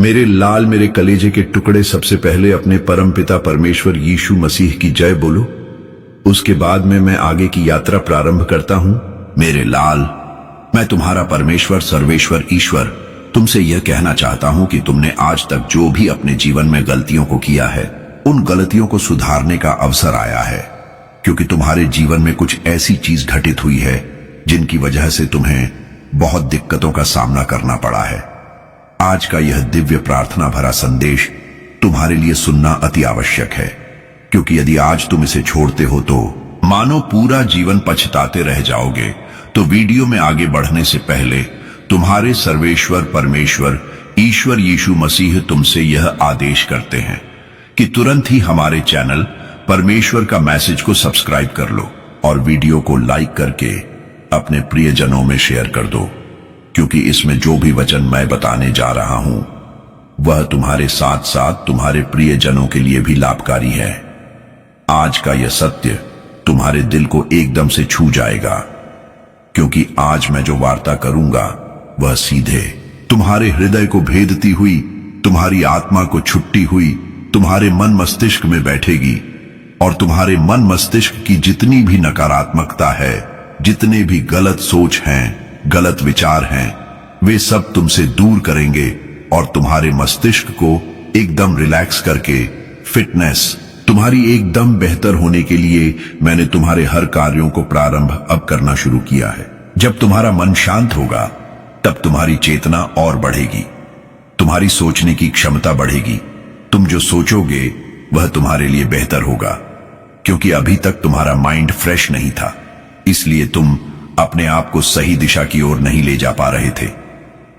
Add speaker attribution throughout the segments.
Speaker 1: मेरे लाल, मेरे कलेजे के टुकड़े, सबसे पहले अपने परमपिता परमेश्वर यीशु मसीह की जय बोलो। उसके बाद में मैं आगे की यात्रा प्रारंभ करता हूं। मेरे लाल, मैं तुम्हारा परमेश्वर, सर्वेश्वर, ईश्वर तुमसे यह कहना चाहता हूं कि तुमने आज तक जो भी अपने जीवन में गलतियों को किया है, उन गलतियों को सुधारने का अवसर आया है, क्योंकि तुम्हारे जीवन में कुछ ऐसी चीज घटित हुई है जिनकी वजह से तुम्हें बहुत दिक्कतों का सामना करना पड़ा है। आज का यह दिव्य प्रार्थना भरा संदेश तुम्हारे लिए सुनना अति आवश्यक है, क्योंकि यदि आज तुम इसे छोड़ते हो तो मानो पूरा जीवन पछताते रह जाओगे। तो वीडियो में आगे बढ़ने से पहले तुम्हारे सर्वेश्वर परमेश्वर ईश्वर यीशु मसीह तुमसे यह आदेश करते हैं कि तुरंत ही हमारे चैनल परमेश्वर का मैसेज को सब्सक्राइब कर लो और वीडियो को लाइक करके अपने प्रियजनों में शेयर कर दो, क्योंकि इसमें जो भी वचन मैं बताने जा रहा हूं वह तुम्हारे साथ साथ तुम्हारे प्रियजनों के लिए भी लाभकारी है। आज का यह सत्य तुम्हारे दिल को एकदम से छू जाएगा, क्योंकि आज मैं जो वार्ता करूंगा वह सीधे तुम्हारे हृदय को भेदती हुई, तुम्हारी आत्मा को छुट्टी हुई, तुम्हारे मन मस्तिष्क में बैठेगी और तुम्हारे मन मस्तिष्क की जितनी भी नकारात्मकता है, जितने भी गलत सोच हैं, गलत विचार हैं, वे सब तुमसे दूर करेंगे और तुम्हारे मस्तिष्क को एकदम रिलैक्स करके फिटनेस तुम्हारी एकदम बेहतर होने के लिए मैंने तुम्हारे हर कार्यों को प्रारंभ अब करना शुरू किया है। जब तुम्हारा मन शांत होगा तब तुम्हारी चेतना और बढ़ेगी, तुम्हारी सोचने की क्षमता बढ़ेगी। तुम जो सोचोगे वह तुम्हारे लिए बेहतर होगा, क्योंकि अभी तक तुम्हारा माइंड फ्रेश नहीं था, इसलिए तुम अपने आप को सही दिशा की ओर नहीं ले जा पा रहे थे।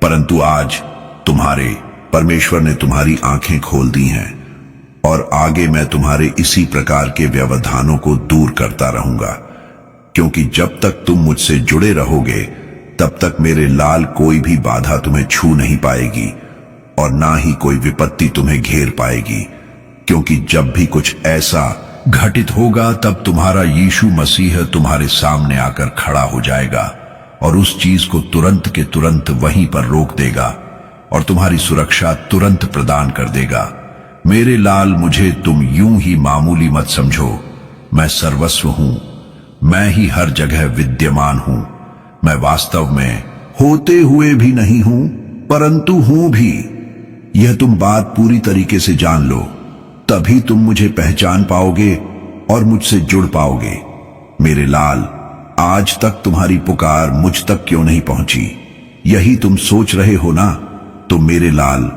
Speaker 1: परंतु आज तुम्हारे परमेश्वर ने तुम्हारी आंखें खोल दी हैं और आगे मैं तुम्हारे इसी प्रकार के व्यवधानों को दूर करता रहूंगा, क्योंकि जब तक तुम मुझसे जुड़े रहोगे तब तक मेरे लाल कोई भी बाधा तुम्हें छू नहीं पाएगी और ना ही कोई विपत्ति तुम्हें घेर पाएगी, क्योंकि जब भी कुछ ऐसा घटित होगा तब तुम्हारा यीशु मसीह तुम्हारे सामने आकर खड़ा हो जाएगा और उस चीज को तुरंत के तुरंत वहीं पर रोक देगा और तुम्हारी सुरक्षा तुरंत प्रदान कर देगा। मेरे लाल, मुझे तुम यूं ही मामूली मत समझो। मैं सर्वस्व हूं, मैं ही हर जगह विद्यमान हूं। मैं वास्तव में होते हुए भी नहीं हूं, परंतु हूं भी। यह तुम बात पूरी तरीके से जान लो, तभी तुम मुझे पहचान पाओगे और मुझसे जुड़ पाओगे। मेरे लाल, आज तक तुम्हारी पुकार मुझ तक क्यों नहीं पहुंची, यही तुम सोच रहे हो ना? तो मेरे लाल,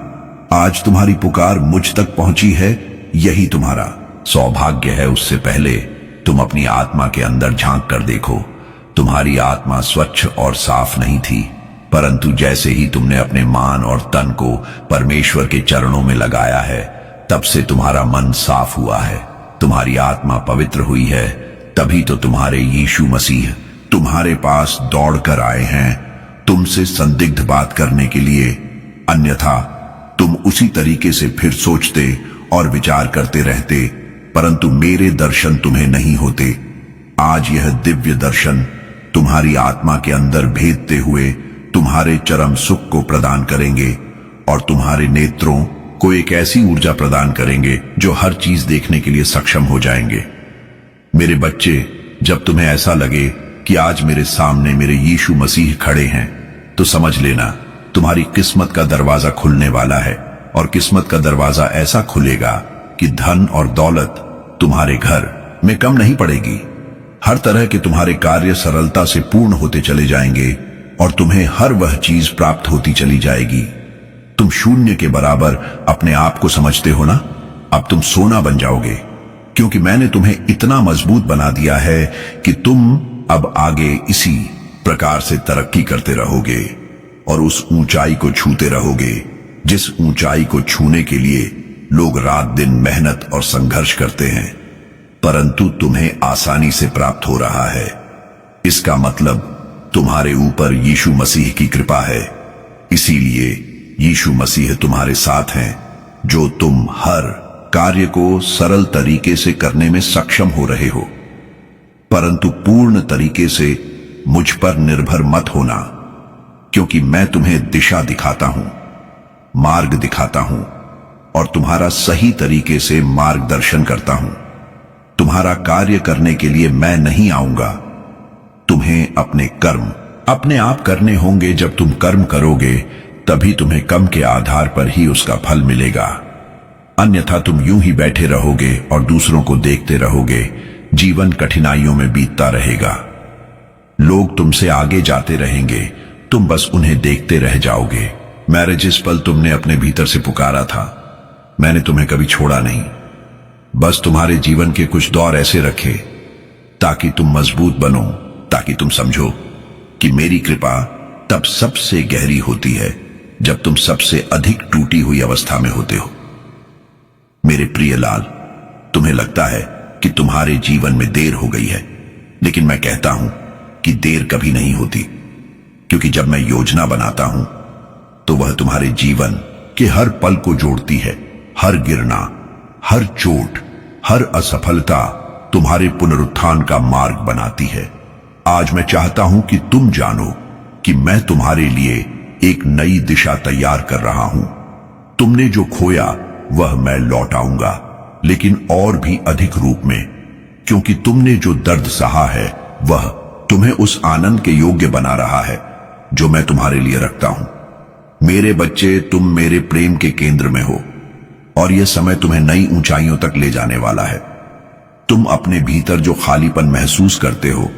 Speaker 1: आज तुम्हारी पुकार मुझ तक पहुंची है, यही तुम्हारा सौभाग्य है। उससे पहले तुम अपनी आत्मा के अंदर झांक कर देखो। तुम्हारी आत्मा स्वच्छ और साफ नहीं थी, परंतु जैसे ही तुमने अपने मान और तन को परमेश्वर के चरणों में लगाया है, तब से तुम्हारा मन साफ हुआ है, तुम्हारी आत्मा पवित्र हुई है। तभी तो तुम्हारे यीशु मसीह तुम्हारे पास दौड़ कर आए हैं, तुमसे संदिग्ध बात करने के लिए। अन्यथा तुम उसी तरीके से फिर सोचते और विचार करते रहते, परंतु मेरे दर्शन तुम्हें नहीं होते। आज यह दिव्य दर्शन तुम्हारी आत्मा के अंदर भेदते हुए तुम्हारे चरम सुख को प्रदान करेंगे और तुम्हारे नेत्रों को एक ऐसी ऊर्जा प्रदान करेंगे जो हर चीज देखने के लिए सक्षम हो जाएंगे। मेरे बच्चे, जब तुम्हें ऐसा लगे कि आज मेरे सामने मेरे यीशु मसीह खड़े हैं, तो समझ लेना तुम्हारी किस्मत का दरवाजा खुलने वाला है और किस्मत का दरवाजा ऐसा खुलेगा कि धन और दौलत तुम्हारे घर में कम नहीं पड़ेगी। हर तरह के तुम्हारे कार्य सरलता से पूर्ण होते चले जाएंगे और तुम्हें हर वह चीज प्राप्त होती चली जाएगी। तुम शून्य के बराबर अपने आप को समझते हो ना? अब तुम सोना बन जाओगे, क्योंकि मैंने तुम्हें इतना मजबूत बना दिया है कि तुम अब आगे इसी प्रकार से तरक्की करते रहोगे और उस ऊंचाई को छूते रहोगे जिस ऊंचाई को छूने के लिए लोग रात दिन मेहनत और संघर्ष करते हैं, परंतु तुम्हें आसानी से प्राप्त हो रहा है। इसका मतलब तुम्हारे ऊपर यीशु मसीह की कृपा है। इसीलिए यीशु मसीह तुम्हारे साथ हैं, जो तुम हर कार्य को सरल तरीके से करने में सक्षम हो रहे हो। परंतु पूर्ण तरीके से मुझ पर निर्भर मत होना, क्योंकि मैं तुम्हें दिशा दिखाता हूं। मार्ग दिखाता हूं और तुम्हारा सही तरीके से मार्गदर्शन करता हूं। तुम्हारा कार्य करने के लिए मैं नहीं आऊंगा। तुम्हें अपने कर्म अपने आप करने होंगे। जब तुम कर्म करोगे तभी तुम्हें कर्म के आधार पर ही उसका फल मिलेगा, अन्यथा तुम यूं ही बैठे रहोगे और दूसरों को देखते रहोगे। जीवन कठिनाइयों में बीतता रहेगा। लोग तुमसे आगे जाते रहेंगे, तुम बस उन्हें देखते रह जाओगे। मैंने जिस पल तुमने अपने भीतर से पुकारा था, मैंने तुम्हें कभी छोड़ा नहीं। बस तुम्हारे जीवन के कुछ दौर ऐसे रखे ताकि तुम मजबूत बनो, ताकि तुम समझो कि मेरी कृपा तब सबसे गहरी होती है जब तुम सबसे अधिक टूटी हुई अवस्था में होते हो। मेरे प्रिय लाल, तुम्हें लगता है कि तुम्हारे जीवन में देर हो गई है, लेकिन मैं कहता हूं कि देर कभी नहीं होती, क्योंकि जब मैं योजना बनाता हूं तो वह तुम्हारे जीवन के हर पल को जोड़ती है। हर गिरना, हर चोट, हर असफलता तुम्हारे पुनरुत्थान का मार्ग बनाती है। आज मैं चाहता हूं कि तुम जानो कि मैं तुम्हारे लिए एक नई दिशा तैयार कर रहा हूं। तुमने जो खोया वह मैं लौटाऊंगा, लेकिन और भी अधिक रूप में, क्योंकि तुमने जो दर्द सहा है वह तुम्हें उस आनंद के योग्य बना रहा है जो मैं तुम्हारे लिए रखता हूं। मेरे बच्चे, तुम मेरे प्रेम के केंद्र में हो और यह समय तुम्हें नई ऊंचाइयों तक ले जाने वाला है। तुम अपने भीतर जो खालीपन महसूस करते हो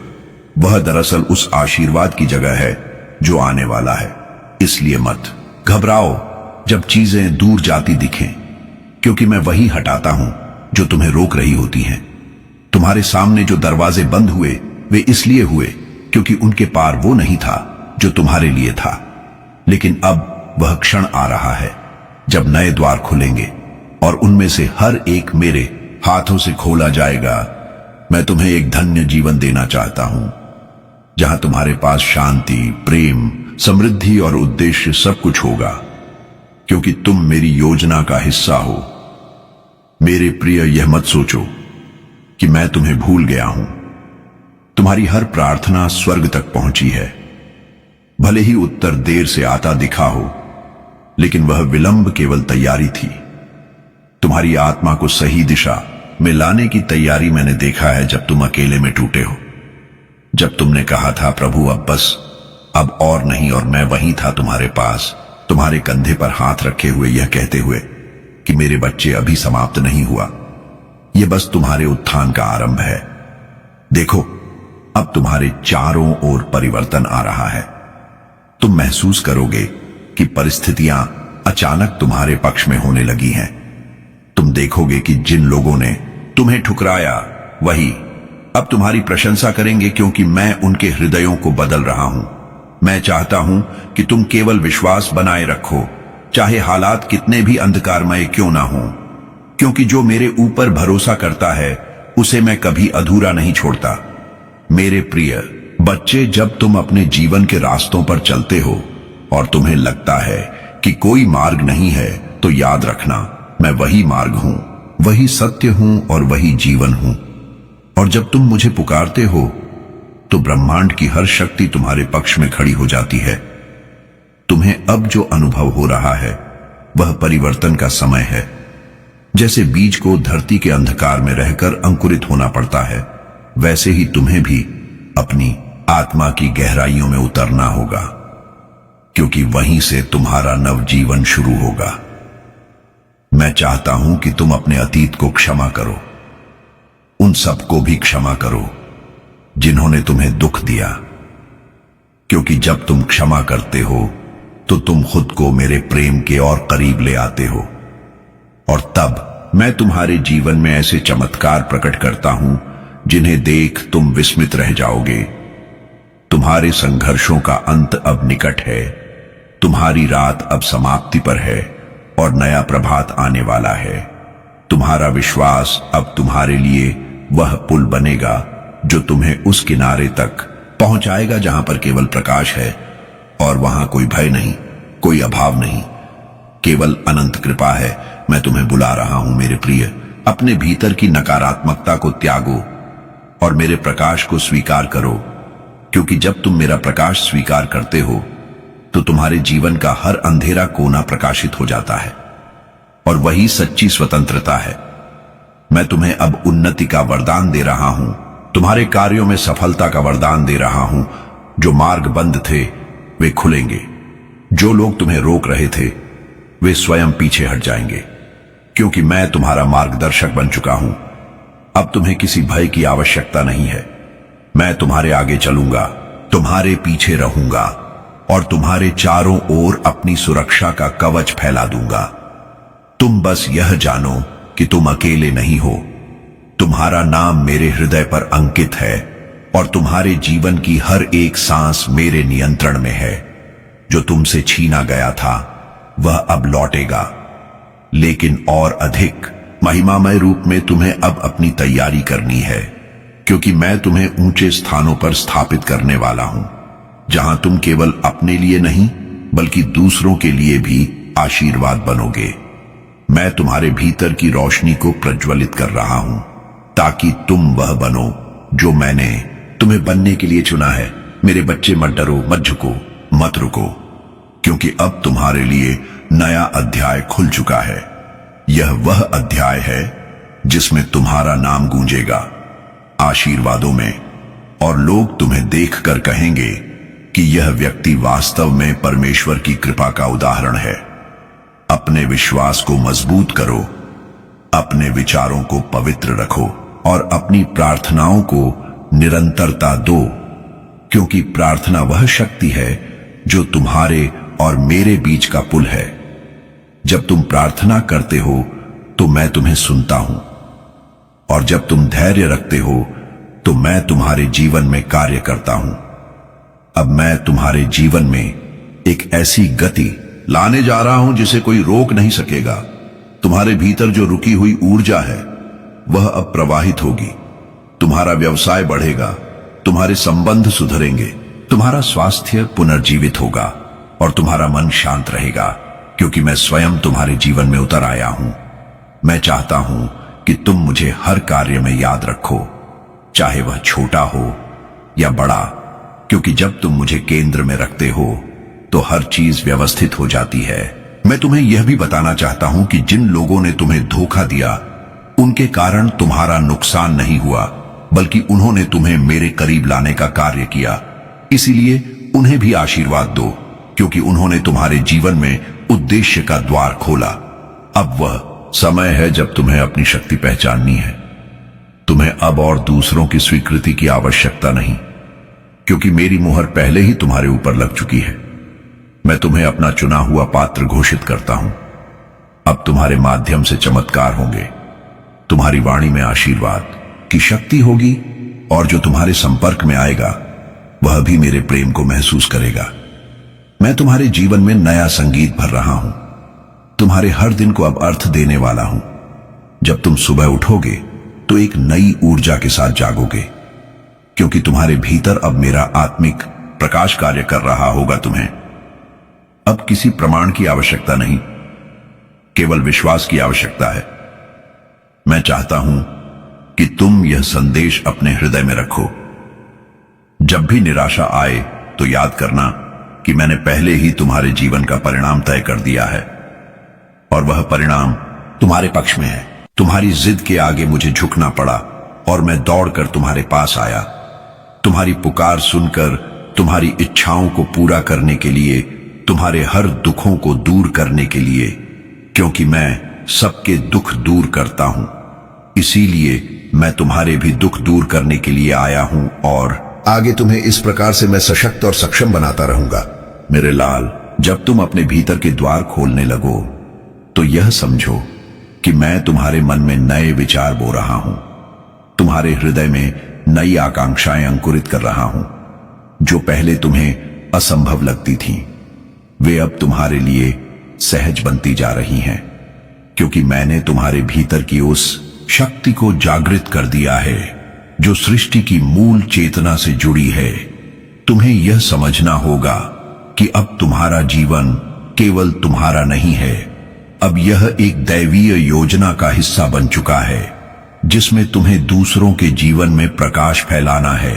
Speaker 1: वह दरअसल उस आशीर्वाद की जगह है जो आने वाला है। इसलिए मत घबराओ जब चीजें दूर जाती दिखें, क्योंकि मैं वही हटाता हूं जो तुम्हें रोक रही होती हैं। तुम्हारे सामने जो दरवाजे बंद हुए वे इसलिए हुए क्योंकि उनके पार वो नहीं था जो तुम्हारे लिए था। लेकिन अब वह क्षण आ रहा है जब नए द्वार खुलेंगे और उनमें से हर एक मेरे हाथों से खोला जाएगा। मैं तुम्हें एक धन्य जीवन देना चाहता हूं, जहां तुम्हारे पास शांति, प्रेम, समृद्धि और उद्देश्य सब कुछ होगा, क्योंकि तुम मेरी योजना का हिस्सा हो। मेरे प्रिय, यह मत सोचो कि मैं तुम्हें भूल गया हूं। तुम्हारी हर प्रार्थना स्वर्ग तक पहुंची है। भले ही उत्तर देर से आता दिखा हो, लेकिन वह विलंब केवल तैयारी थी। तुम्हारी आत्मा को सही दिशा में लाने की तैयारी मैंने देखा है जब तुम अकेले में टूटे हो। जब तुमने कहा था, प्रभु अब बस, अब और नहीं, और मैं वहीं था तुम्हारे पास, तुम्हारे कंधे पर हाथ रखे हुए, यह कहते हुए कि मेरे बच्चे अभी समाप्त नहीं हुआ, यह बस तुम्हारे उत्थान का आरंभ है। देखो, अब तुम्हारे चारों ओर परिवर्तन आ रहा है। तुम महसूस करोगे कि परिस्थितियां अचानक तुम्हारे पक्ष में होने लगी हैं। तुम देखोगे कि जिन लोगों ने तुम्हें ठुकराया वही अब तुम्हारी प्रशंसा करेंगे, क्योंकि मैं उनके हृदयों को बदल रहा हूं। मैं चाहता हूं कि तुम केवल विश्वास बनाए रखो, चाहे हालात कितने भी अंधकारमय क्यों ना हो, क्योंकि जो मेरे ऊपर भरोसा करता है उसे मैं कभी अधूरा नहीं छोड़ता। मेरे प्रिय बच्चे, जब तुम अपने जीवन के रास्तों पर चलते हो और तुम्हें लगता है कि कोई मार्ग नहीं है, तो याद रखना, मैं वही मार्ग हूं, वही सत्य हूं और वही जीवन हूं। और जब तुम मुझे पुकारते हो तो ब्रह्मांड की हर शक्ति तुम्हारे पक्ष में खड़ी हो जाती है। तुम्हें अब जो अनुभव हो रहा है वह परिवर्तन का समय है। जैसे बीज को धरती के अंधकार में रहकर अंकुरित होना पड़ता है, वैसे ही तुम्हें भी अपनी आत्मा की गहराइयों में उतरना होगा, क्योंकि वहीं से तुम्हारा नवजीवन शुरू होगा। मैं चाहता हूं कि तुम अपने अतीत को क्षमा करो, उन सबको भी क्षमा करो जिन्होंने तुम्हें दुख दिया, क्योंकि जब तुम क्षमा करते हो तो तुम खुद को मेरे प्रेम के और करीब ले आते हो, और तब मैं तुम्हारे जीवन में ऐसे चमत्कार प्रकट करता हूं जिन्हें देख तुम विस्मित रह जाओगे। तुम्हारे संघर्षों का अंत अब निकट है, तुम्हारी रात अब समाप्ति पर है और नया प्रभात आने वाला है। तुम्हारा विश्वास अब तुम्हारे लिए वह पुल बनेगा जो तुम्हें उस किनारे तक पहुंचाएगा जहां पर केवल प्रकाश है और वहां कोई भय नहीं, कोई अभाव नहीं, केवल अनंत कृपा है। मैं तुम्हें बुला रहा हूं मेरे प्रिय, अपने भीतर की नकारात्मकता को त्यागो और मेरे प्रकाश को स्वीकार करो, क्योंकि जब तुम मेरा प्रकाश स्वीकार करते हो तो तुम्हारे जीवन का हर अंधेरा कोना प्रकाशित हो जाता है। और वही सच्ची स्वतंत्रता है। मैं तुम्हें अब उन्नति का वरदान दे रहा हूं, तुम्हारे कार्यों में सफलता का वरदान दे रहा हूं। जो मार्ग बंद थे वे खुलेंगे, जो लोग तुम्हें रोक रहे थे वे स्वयं पीछे हट जाएंगे, क्योंकि मैं तुम्हारा मार्गदर्शक बन चुका हूं। अब तुम्हें किसी भय की आवश्यकता नहीं है। मैं तुम्हारे आगे चलूंगा, तुम्हारे पीछे रहूंगा और तुम्हारे चारों ओर अपनी सुरक्षा का कवच फैला दूंगा। तुम बस यह जानो कि तुम अकेले नहीं हो। तुम्हारा नाम मेरे हृदय पर अंकित है और तुम्हारे जीवन की हर एक सांस मेरे नियंत्रण में है। जो तुमसे छीना गया था वह अब लौटेगा, लेकिन और अधिक महिमामय रूप में तुम्हें अब अपनी तैयारी करनी है, क्योंकि मैं तुम्हें ऊंचे स्थानों पर स्थापित करने वाला हूं, जहां तुम केवल अपने लिए नहीं बल्कि दूसरों के लिए भी आशीर्वाद बनोगे। मैं तुम्हारे भीतर की रोशनी को प्रज्वलित कर रहा हूं, ताकि तुम वह बनो जो मैंने तुम्हें बनने के लिए चुना है। मेरे बच्चे, मत डरो, मत झुको, मत रुको, क्योंकि अब तुम्हारे लिए नया अध्याय खुल चुका है। यह वह अध्याय है जिसमें तुम्हारा नाम गूंजेगा आशीर्वादों में, और लोग तुम्हें देखकर कहेंगे कि यह व्यक्ति वास्तव में परमेश्वर की कृपा का उदाहरण है। अपने विश्वास को मजबूत करो, अपने विचारों को पवित्र रखो और अपनी प्रार्थनाओं को निरंतरता दो, क्योंकि प्रार्थना वह शक्ति है जो तुम्हारे और मेरे बीच का पुल है। जब तुम प्रार्थना करते हो तो मैं तुम्हें सुनता हूं, और जब तुम धैर्य रखते हो तो मैं तुम्हारे जीवन में कार्य करता हूं। अब मैं तुम्हारे जीवन में एक ऐसी गति लाने जा रहा हूं जिसे कोई रोक नहीं सकेगा। तुम्हारे भीतर जो रुकी हुई ऊर्जा है वह अब प्रवाहित होगी। तुम्हारा व्यवसाय बढ़ेगा, तुम्हारे संबंध सुधरेंगे, तुम्हारा स्वास्थ्य पुनर्जीवित होगा और तुम्हारा मन शांत रहेगा, क्योंकि मैं स्वयं तुम्हारे जीवन में उतर आया हूं। मैं चाहता हूं कि तुम मुझे हर कार्य में याद रखो, चाहे वह छोटा हो या बड़ा, क्योंकि जब तुम मुझे केंद्र में रखते हो तो हर चीज व्यवस्थित हो जाती है। मैं तुम्हें यह भी बताना चाहता हूं कि जिन लोगों ने तुम्हें धोखा दिया उनके कारण तुम्हारा नुकसान नहीं हुआ, बल्कि उन्होंने तुम्हें मेरे करीब लाने का कार्य किया। इसीलिए उन्हें भी आशीर्वाद दो, क्योंकि उन्होंने तुम्हारे जीवन में उद्देश्य का द्वार खोला। अब वह समय है जब तुम्हें अपनी शक्ति पहचाननी है। तुम्हें अब और दूसरों की स्वीकृति की आवश्यकता नहीं, क्योंकि मेरी मुहर पहले ही तुम्हारे ऊपर लग चुकी है। मैं तुम्हें अपना चुना हुआ पात्र घोषित करता हूं। अब तुम्हारे माध्यम से चमत्कार होंगे, तुम्हारी वाणी में आशीर्वाद की शक्ति होगी, और जो तुम्हारे संपर्क में आएगा वह भी मेरे प्रेम को महसूस करेगा। मैं तुम्हारे जीवन में नया संगीत भर रहा हूं, तुम्हारे हर दिन को अब अर्थ देने वाला हूं। जब तुम सुबह उठोगे तो एक नई ऊर्जा के साथ जागोगे, क्योंकि तुम्हारे भीतर अब मेरा आत्मिक प्रकाश कार्य कर रहा होगा। तुम्हें अब किसी प्रमाण की आवश्यकता नहीं, केवल विश्वास की आवश्यकता है। मैं चाहता हूं कि तुम यह संदेश अपने हृदय में रखो। जब भी निराशा आए तो याद करना कि मैंने पहले ही तुम्हारे जीवन का परिणाम तय कर दिया है, और वह परिणाम तुम्हारे पक्ष में है। तुम्हारी जिद के आगे मुझे झुकना पड़ा और मैं दौड़कर तुम्हारे पास आया, तुम्हारी पुकार सुनकर, तुम्हारी इच्छाओं को पूरा करने के लिए, तुम्हारे हर दुखों को दूर करने के लिए, क्योंकि मैं सबके दुख दूर करता हूं। इसीलिए मैं तुम्हारे भी दुख दूर करने के लिए आया हूं, और आगे तुम्हें इस प्रकार से मैं सशक्त और सक्षम बनाता रहूंगा। मेरे लाल, जब तुम अपने भीतर के द्वार खोलने लगो तो यह समझो कि मैं तुम्हारे मन में नए विचार बो रहा हूं, तुम्हारे हृदय में नई आकांक्षाएं अंकुरित कर रहा हूं। जो पहले तुम्हें असंभव लगती थीं, वे अब तुम्हारे लिए सहज बनती जा रही हैं, क्योंकि मैंने तुम्हारे भीतर की उस शक्ति को जागृत कर दिया है जो सृष्टि की मूल चेतना से जुड़ी है। तुम्हें यह समझना होगा कि अब तुम्हारा जीवन केवल तुम्हारा नहीं है, अब यह एक दैवीय योजना का हिस्सा बन चुका है, जिसमें तुम्हें दूसरों के जीवन में प्रकाश फैलाना है।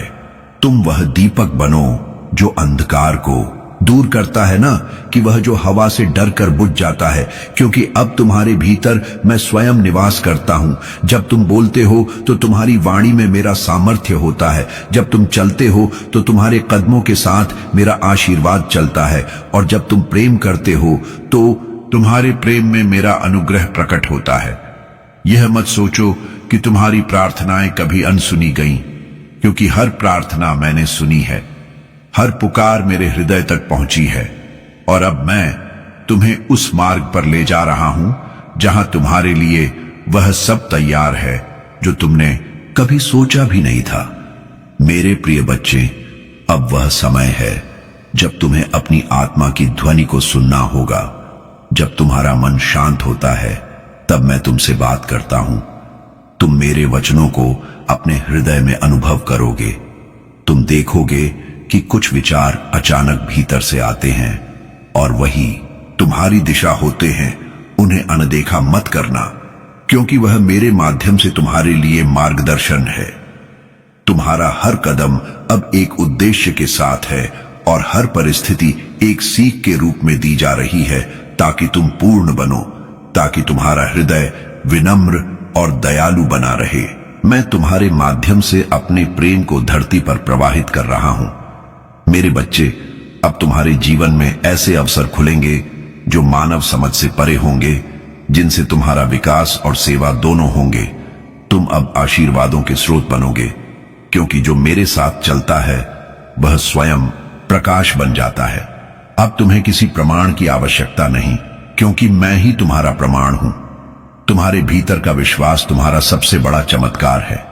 Speaker 1: तुम वह दीपक बनो जो अंधकार को दूर करता है ना, कि वह जो हवा से डर कर बुझ जाता है, क्योंकि अब तुम्हारे भीतर मैं स्वयं निवास करता हूं। जब तुम बोलते हो तो तुम्हारी वाणी में मेरा सामर्थ्य होता है, जब तुम चलते हो तो तुम्हारे कदमों के साथ मेरा आशीर्वाद चलता है, और जब तुम प्रेम करते हो तो तुम्हारे प्रेम में मेरा अनुग्रह प्रकट होता है। यह मत सोचो कि तुम्हारी प्रार्थनाएं कभी अनसुनी गईं, क्योंकि हर प्रार्थना मैंने सुनी है, हर पुकार मेरे हृदय तक पहुंची है। और अब मैं तुम्हें उस मार्ग पर ले जा रहा हूं जहां तुम्हारे लिए वह सब तैयार है जो तुमने कभी सोचा भी नहीं था। मेरे प्रिय बच्चे, अब वह समय है जब तुम्हें अपनी आत्मा की ध्वनि को सुनना होगा। जब तुम्हारा मन शांत होता है तब मैं तुमसे बात करता हूं। तुम मेरे वचनों को अपने हृदय में अनुभव करोगे। तुम देखोगे कि कुछ विचार अचानक भीतर से आते हैं और वही तुम्हारी दिशा होते हैं। उन्हें अनदेखा मत करना, क्योंकि वह मेरे माध्यम से तुम्हारे लिए मार्गदर्शन है। तुम्हारा हर कदम अब एक उद्देश्य के साथ है और हर परिस्थिति एक सीख के रूप में दी जा रही है, ताकि तुम पूर्ण बनो, ताकि तुम्हारा हृदय विनम्र और दयालु बना रहे। मैं तुम्हारे माध्यम से अपने प्रेम को धरती पर प्रवाहित कर रहा हूं। मेरे बच्चे, अब तुम्हारे जीवन में ऐसे अवसर खुलेंगे जो मानव समझ से परे होंगे, जिनसे तुम्हारा विकास और सेवा दोनों होंगे। तुम अब आशीर्वादों के स्रोत बनोगे, क्योंकि जो मेरे साथ चलता है वह स्वयं प्रकाश बन जाता है। अब तुम्हें किसी प्रमाण की आवश्यकता नहीं, क्योंकि मैं ही तुम्हारा प्रमाण हूं। तुम्हारे भीतर का विश्वास तुम्हारा सबसे बड़ा चमत्कार है।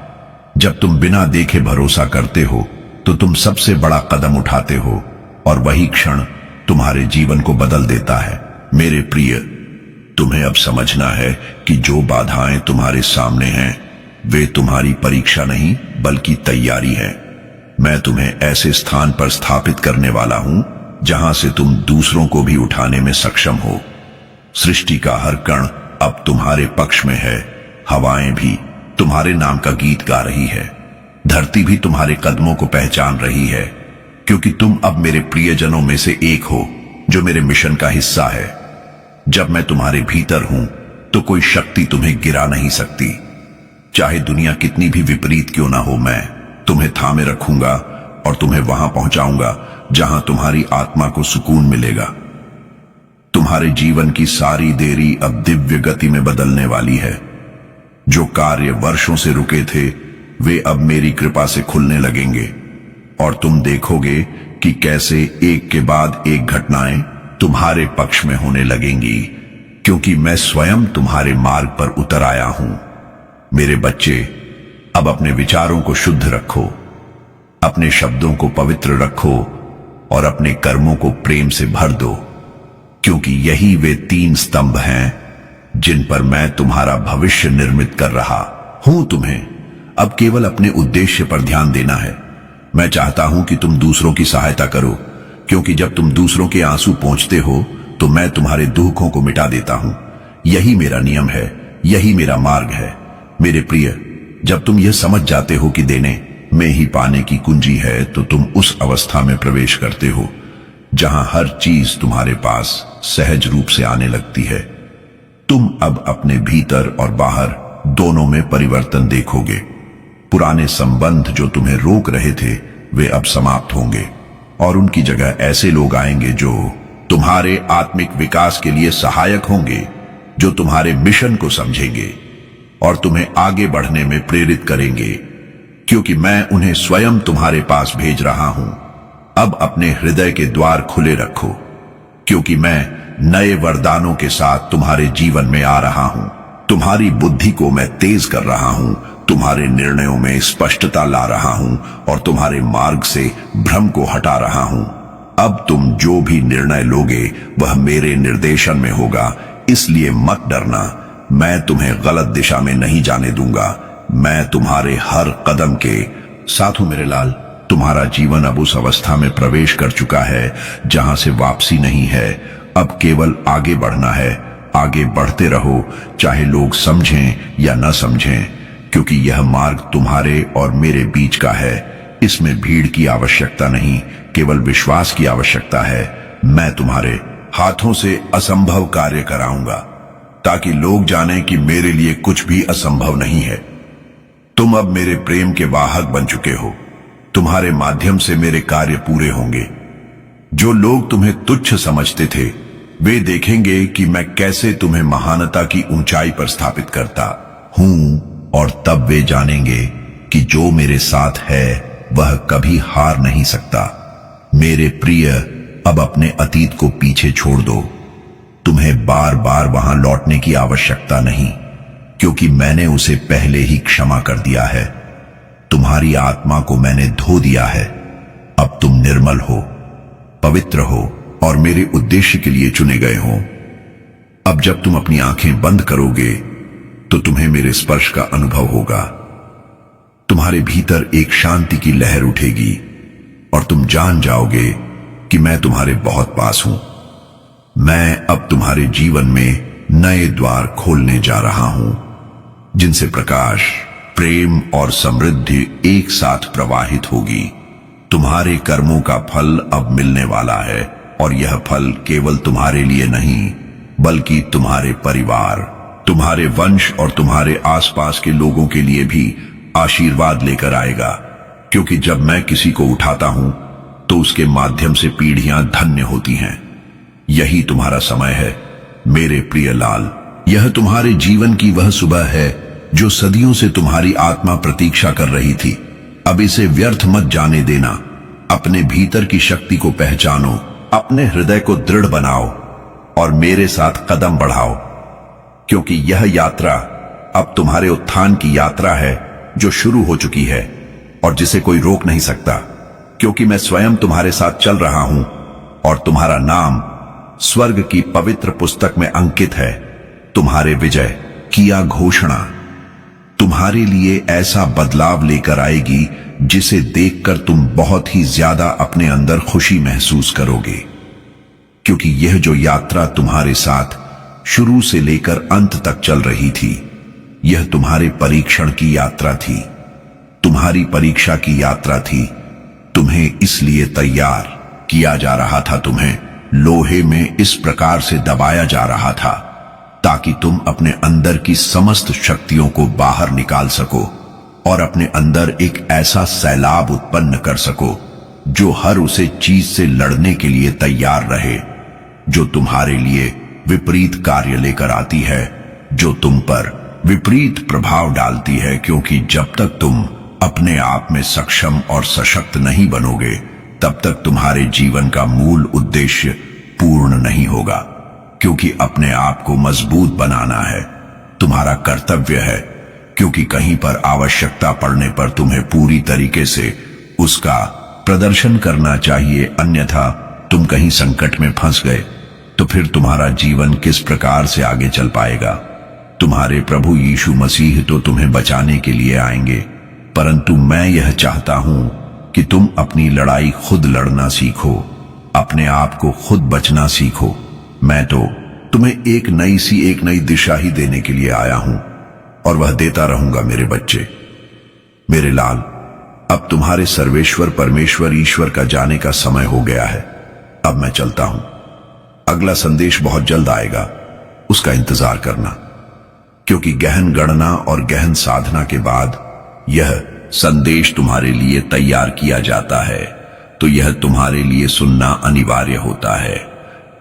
Speaker 1: जब तुम बिना देखे भरोसा करते हो तो तुम सबसे बड़ा कदम उठाते हो, और वही क्षण तुम्हारे जीवन को बदल देता है। मेरे प्रिय, तुम्हें अब समझना है कि जो बाधाएं तुम्हारे सामने हैं वे तुम्हारी परीक्षा नहीं बल्कि तैयारी है। मैं तुम्हें ऐसे स्थान पर स्थापित करने वाला हूं जहां से तुम दूसरों को भी उठाने में सक्षम हो। सृष्टि का हर कण अब तुम्हारे पक्ष में है। हवाएं भी तुम्हारे नाम का गीत गा रही है। धरती भी तुम्हारे कदमों को पहचान रही है, क्योंकि तुम अब मेरे प्रियजनों में से एक हो जो मेरे मिशन का हिस्सा है। जब मैं तुम्हारे भीतर हूं तो कोई शक्ति तुम्हें गिरा नहीं सकती। चाहे दुनिया कितनी भी विपरीत क्यों ना हो, मैं तुम्हें थामे रखूंगा और तुम्हें वहां पहुंचाऊंगा जहां तुम्हारी आत्मा को सुकून मिलेगा। तुम्हारे जीवन की सारी देरी अब दिव्य गति में बदलने वाली है। जो कार्य वर्षों से रुके थे वे अब मेरी कृपा से खुलने लगेंगे, और तुम देखोगे कि कैसे एक के बाद एक घटनाएं तुम्हारे पक्ष में होने लगेंगी, क्योंकि मैं स्वयं तुम्हारे मार्ग पर उतर आया हूं। मेरे बच्चे, अब अपने विचारों को शुद्ध रखो, अपने शब्दों को पवित्र रखो और अपने कर्मों को प्रेम से भर दो, क्योंकि यही वे 3 स्तंभ हैं जिन पर मैं तुम्हारा भविष्य निर्मित कर रहा हूं। तुम्हें अब केवल अपने उद्देश्य पर ध्यान देना है। मैं चाहता हूं कि तुम दूसरों की सहायता करो, क्योंकि जब तुम दूसरों के आंसू पोंछते हो तो मैं तुम्हारे दुखों को मिटा देता हूं। यही मेरा नियम है, यही मेरा मार्ग है। मेरे प्रिय, जब तुम यह समझ जाते हो कि देने में ही पाने की कुंजी है, तो तुम उस अवस्था में प्रवेश करते हो जहां हर चीज तुम्हारे पास सहज रूप से आने लगती है। तुम अब अपने भीतर और बाहर दोनों में परिवर्तन देखोगे। पुराने संबंध जो तुम्हें रोक रहे थे वे अब समाप्त होंगे, और उनकी जगह ऐसे लोग आएंगे जो तुम्हारे आत्मिक विकास के लिए सहायक होंगे, जो तुम्हारे मिशन को समझेंगे और तुम्हें आगे बढ़ने में प्रेरित करेंगे, क्योंकि मैं उन्हें स्वयं तुम्हारे पास भेज रहा हूं। अब अपने हृदय के द्वार खुले रखो, क्योंकि मैं नए वरदानों के साथ तुम्हारे जीवन में आ रहा हूं। तुम्हारी बुद्धि को मैं तेज कर रहा हूं, तुम्हारे निर्णयों में स्पष्टता ला रहा हूं और तुम्हारे मार्ग से भ्रम को हटा रहा हूं। अब तुम जो भी निर्णय लोगे वह मेरे निर्देशन में होगा, इसलिए मत डरना। मैं तुम्हें गलत दिशा में नहीं जाने दूंगा। मैं तुम्हारे हर कदम के साथ हूं मेरे लाल। तुम्हारा जीवन अब उस अवस्था में प्रवेश कर चुका है जहां से वापसी नहीं है। अब केवल आगे बढ़ना है। आगे बढ़ते रहो, चाहे लोग समझें या न समझें, क्योंकि यह मार्ग तुम्हारे और मेरे बीच का है। इसमें भीड़ की आवश्यकता नहीं, केवल विश्वास की आवश्यकता है। मैं तुम्हारे हाथों से असंभव कार्य कराऊंगा, ताकि लोग जानें कि मेरे लिए कुछ भी असंभव नहीं है। तुम अब मेरे प्रेम के वाहक बन चुके हो। तुम्हारे माध्यम से मेरे कार्य पूरे होंगे। जो लोग तुम्हें तुच्छ समझते थे, वे देखेंगे कि मैं कैसे तुम्हें महानता की ऊंचाई पर स्थापित करता हूं, और तब वे जानेंगे कि जो मेरे साथ है वह कभी हार नहीं सकता। मेरे प्रिय, अब अपने अतीत को पीछे छोड़ दो। तुम्हें बार बार वहां लौटने की आवश्यकता नहीं, क्योंकि मैंने उसे पहले ही क्षमा कर दिया है। तुम्हारी आत्मा को मैंने धो दिया है। अब तुम निर्मल हो, पवित्र हो और मेरे उद्देश्य के लिए चुने गए हो। अब जब तुम अपनी आंखें बंद करोगे तो तुम्हें मेरे स्पर्श का अनुभव होगा। तुम्हारे भीतर एक शांति की लहर उठेगी और तुम जान जाओगे कि मैं तुम्हारे बहुत पास हूं। मैं अब तुम्हारे जीवन में नए द्वार खोलने जा रहा हूं, जिनसे प्रकाश, प्रेम और समृद्धि एक साथ प्रवाहित होगी। तुम्हारे कर्मों का फल अब मिलने वाला है, और यह फल केवल तुम्हारे लिए नहीं, बल्कि तुम्हारे परिवार, तुम्हारे वंश और तुम्हारे आसपास के लोगों के लिए भी आशीर्वाद लेकर आएगा। क्योंकि जब मैं किसी को उठाता हूं तो उसके माध्यम से पीढ़ियां धन्य होती हैं। यही तुम्हारा समय है मेरे प्रिय लाल। यह तुम्हारे जीवन की वह सुबह है जो सदियों से तुम्हारी आत्मा प्रतीक्षा कर रही थी। अब इसे व्यर्थ मत जाने देना। अपने भीतर की शक्ति को पहचानो, अपने हृदय को दृढ़ बनाओ और मेरे साथ कदम बढ़ाओ, क्योंकि यह यात्रा अब तुम्हारे उत्थान की यात्रा है जो शुरू हो चुकी है और जिसे कोई रोक नहीं सकता। क्योंकि मैं स्वयं तुम्हारे साथ चल रहा हूं और तुम्हारा नाम स्वर्ग की पवित्र पुस्तक में अंकित है। तुम्हारे विजय किया घोषणा तुम्हारे लिए ऐसा बदलाव लेकर आएगी जिसे देखकर तुम बहुत ही ज्यादा अपने अंदर खुशी महसूस करोगे। क्योंकि यह जो यात्रा तुम्हारे साथ शुरू से लेकर अंत तक चल रही थी, यह तुम्हारे परीक्षण की यात्रा थी, तुम्हारी परीक्षा की यात्रा थी। तुम्हें इसलिए तैयार किया जा रहा था, तुम्हें लोहे में इस प्रकार से दबाया जा रहा था ताकि तुम अपने अंदर की समस्त शक्तियों को बाहर निकाल सको और अपने अंदर एक ऐसा सैलाब उत्पन्न कर सको जो हर उसे चीज से लड़ने के लिए तैयार रहे, जो तुम्हारे लिए विपरीत कार्य लेकर आती है, जो तुम पर विपरीत प्रभाव डालती है। क्योंकि जब तक तुम अपने आप में सक्षम और सशक्त नहीं बनोगे, तब तक तुम्हारे जीवन का मूल उद्देश्य पूर्ण नहीं होगा। क्योंकि अपने आप को मजबूत बनाना है तुम्हारा कर्तव्य है, क्योंकि कहीं पर आवश्यकता पड़ने पर तुम्हें पूरी तरीके से उसका प्रदर्शन करना चाहिए। अन्यथा तुम कहीं संकट में फंस गए तो फिर तुम्हारा जीवन किस प्रकार से आगे चल पाएगा। तुम्हारे प्रभु यीशु मसीह तो तुम्हें बचाने के लिए आएंगे, परंतु मैं यह चाहता हूं कि तुम अपनी लड़ाई खुद लड़ना सीखो, अपने आप को खुद बचना सीखो। मैं तो तुम्हें एक नई दिशा ही देने के लिए आया हूं और वह देता रहूंगा मेरे बच्चे, मेरे लाल। अब तुम्हारे सर्वेश्वर परमेश्वर ईश्वर का जाने का समय हो गया है। अब मैं चलता हूं। अगला संदेश बहुत जल्द आएगा, उसका इंतजार करना, क्योंकि गहन गणना और गहन साधना के बाद यह संदेश तुम्हारे लिए तैयार किया जाता है, तो यह तुम्हारे लिए सुनना अनिवार्य होता है।